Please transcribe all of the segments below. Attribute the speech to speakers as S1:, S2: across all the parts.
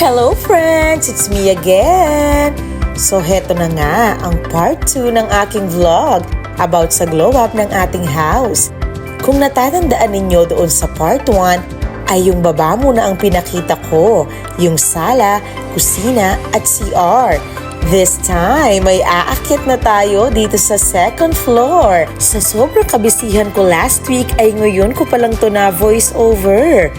S1: Hello friends! It's me again! So heto na nga ang part 2 ng aking vlog about sa glow up ng ating house. Kung natatandaan ninyo doon sa part 1 ay yung baba muna ang pinakita ko, yung sala, kusina at CR. This time ay aakyat na tayo dito sa second floor. Sa sobrang kabisihan ko last week ay ngayon ko palang to na voice over.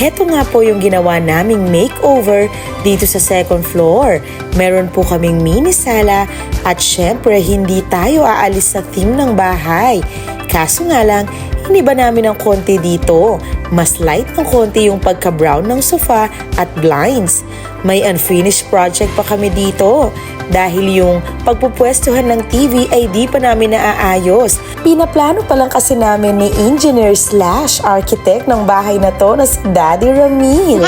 S1: Heto nga po yung ginawa naming makeover dito sa second floor. Meron po kaming mini sala at syempre hindi tayo aalis sa theme ng bahay. Kaso nga lang, iniba namin ng konti dito. Mas light ng konti yung pagka-brown ng sofa at blinds. May unfinished project pa kami dito dahil yung pagpupwestuhan ng TV ay di pa namin naaayos. Pinaplano pa lang kasi namin ni engineer/architect ng bahay na to na si Daddy Ramil.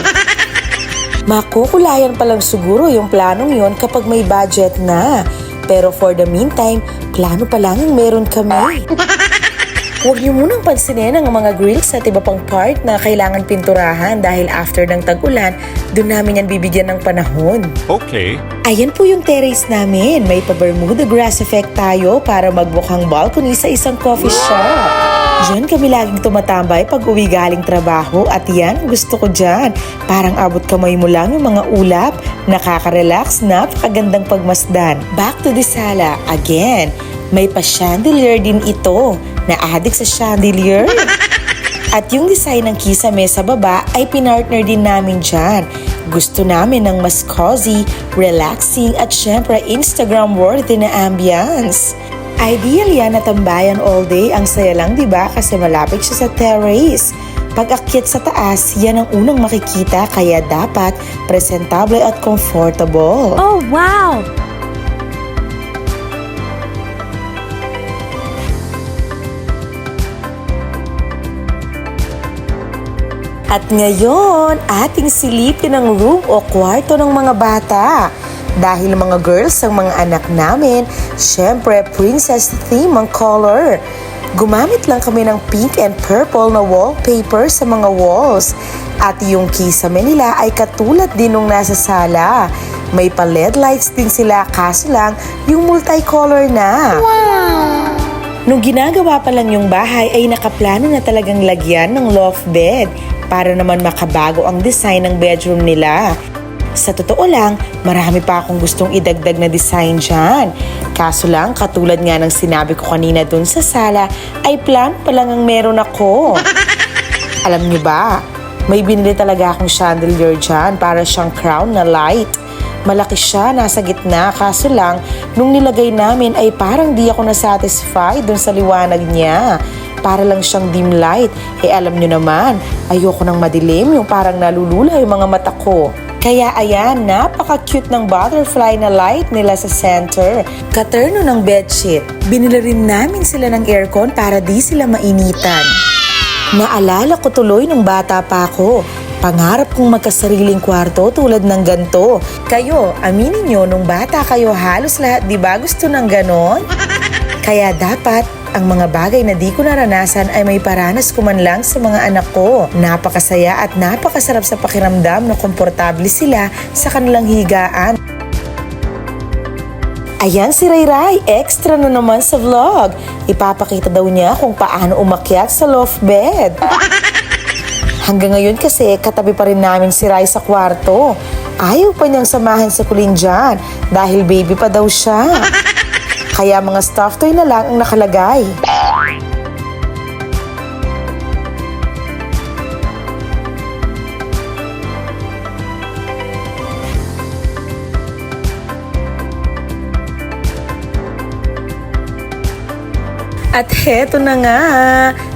S1: Makukulayan pa lang siguro yung planong yon kapag may budget na. Pero for the meantime, plano pa lang yung meron kami. Huwag niyo munang pansinin ang mga grills at iba pang part na kailangan pinturahan dahil after ng tag-ulan, doon namin yan bibigyan ng panahon.
S2: Okay.
S1: Ayan po yung terrace namin. May pa-Bermuda grass effect tayo para magmukhang balcony sa isang coffee shop. Diyan kami laging tumatambay pag uwi galing trabaho at yan gusto ko dyan. Parang abot kamay mo lang yung mga ulap. Nakaka-relax, napakagandang pagmasdan. Back to the sala. Again, may pa-chandelier din ito. Na-addict sa chandelier. At yung design ng kisame sa baba ay pinartner din namin dyan. Gusto namin ng mas cozy, relaxing at syempre Instagram-worthy na ambience. Ideal yan na tambayan all day. Ang saya lang diba kasi malapit siya sa terrace. Pag akyat sa taas, yan ang unang makikita kaya dapat presentable at comfortable.
S3: Oh, wow!
S1: At ngayon, ating silipin ang room o kwarto ng mga bata. Dahil mga girls ang mga anak namin, syempre princess theme ang color. Gumamit lang kami ng pink and purple na wallpaper sa mga walls. At yung kisame nila ay katulad din nung nasa sala. May pa-LED lights din sila kaso lang yung multicolor na.
S3: Wow!
S1: Nung ginagawa pa lang yung bahay ay nakaplano na talagang lagyan ng loft bed para naman makabago ang design ng bedroom nila. Sa totoo lang, marami pa akong gustong idagdag na design dyan. Kaso lang, katulad nga ng sinabi ko kanina dun sa sala, ay plano pa lang ang meron ako. Alam niyo ba, may binili talaga akong chandelier dyan para siyang crown na light. Malaki siya, nasa gitna, kaso lang, nung nilagay namin ay parang di ako nasatisfied dun sa liwanag niya. Para lang siyang dim light. Alam nyo naman, ayoko ng madilim, yung parang nalulula yung mga mata ko. Kaya ayan, napaka-cute ng butterfly na light nila sa center. Katerno ng bedsheet. Binili rin namin sila ng aircon para di sila mainitan. Naalala ko tuloy nung bata pa ako. Pangarap kong magkasariling kwarto tulad ng ganto. Kayo, aminin nyo, nung bata kayo halos lahat di ba gusto ng ganon? Kaya dapat, ang mga bagay na di ko naranasan ay may paranas ko man lang sa mga anak ko. Napakasaya at napakasarap sa pakiramdam na komportable sila sa kanilang higaan. Ayan si Rayray, extra na naman sa vlog. Ipapakita daw niya kung paano umakyat sa loft bed. Hanggang ngayon kasi katabi pa rin namin si Ray sa kwarto. Ayaw pa niyang samahan sa kulin dyan dahil baby pa daw siya. Kaya mga stuffed toy na lang ang nakalagay. At heto na nga,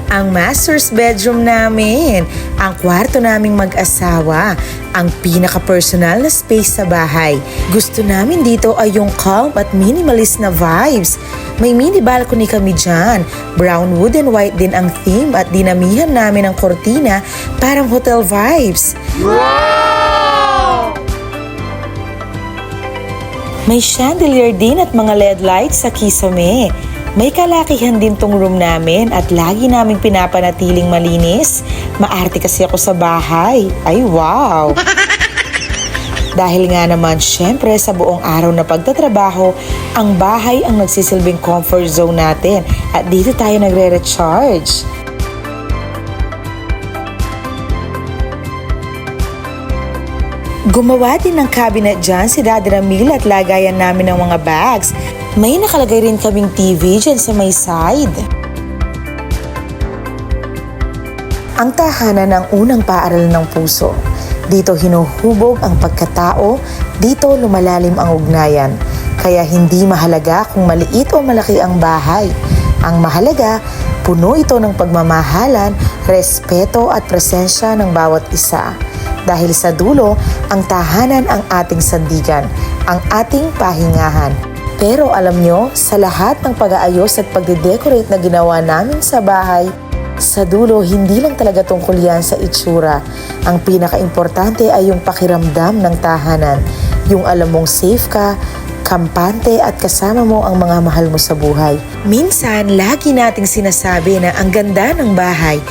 S1: ang master's bedroom namin, ang kwarto naming mag-asawa, ang pinaka-personal na space sa bahay. Gusto namin dito ay yung calm at minimalist na vibes. May mini balcony kami dyan, brown wood and white din ang theme at dinamihan namin ang kortina parang hotel vibes.
S2: Wow!
S1: May chandelier din at mga LED lights sa kisame. May kalakihan din tong room namin at lagi naming pinapanatiling malinis. Maarte kasi ako sa bahay. Ay wow! Dahil nga naman syempre sa buong araw na pagtatrabaho, ang bahay ang nagsisilbing comfort zone natin at dito tayo nagre-recharge. Gumawa din ng cabinet dyan si Daddy Ramil at lagayan namin ng mga bags. May nakalagay rin kaming TV dyan sa may side. Ang tahanan ang unang paaralan ng puso. Dito hinuhubog ang pagkatao, dito lumalalim ang ugnayan. Kaya hindi mahalaga kung maliit o malaki ang bahay. Ang mahalaga, puno ito ng pagmamahalan, respeto at presensya ng bawat isa. Dahil sa dulo, ang tahanan ang ating sandigan, ang ating pahingahan. Pero alam nyo, sa lahat ng pag-aayos at pagde-decorate na ginawa namin sa bahay, sa dulo, hindi lang talaga tungkol yan sa itsura. Ang pinaka-importante ay yung pakiramdam ng tahanan. Yung alam mong safe ka, kampante at kasama mo ang mga mahal mo sa buhay. Minsan, lagi nating sinasabi na ang ganda ng bahay,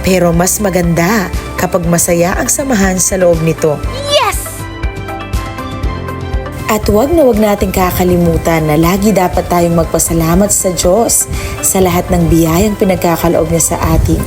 S1: pero mas maganda kapag masaya ang samahan sa loob nito.
S2: Yes!
S1: At wag nating kakalimutan na lagi dapat tayong magpasalamat sa Diyos sa lahat ng biyayang pinagkakaloob niya sa atin.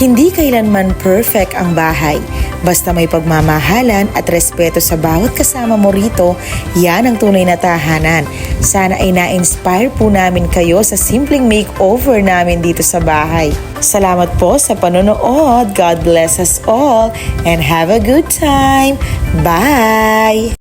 S1: Hindi kailanman perfect ang bahay. Basta may pagmamahalan at respeto sa bawat kasama mo rito, yan ang tunay na tahanan. Sana ay na-inspire po namin kayo sa simpleng makeover namin dito sa bahay. Salamat po sa panonood. God bless us all and have a good time. Bye!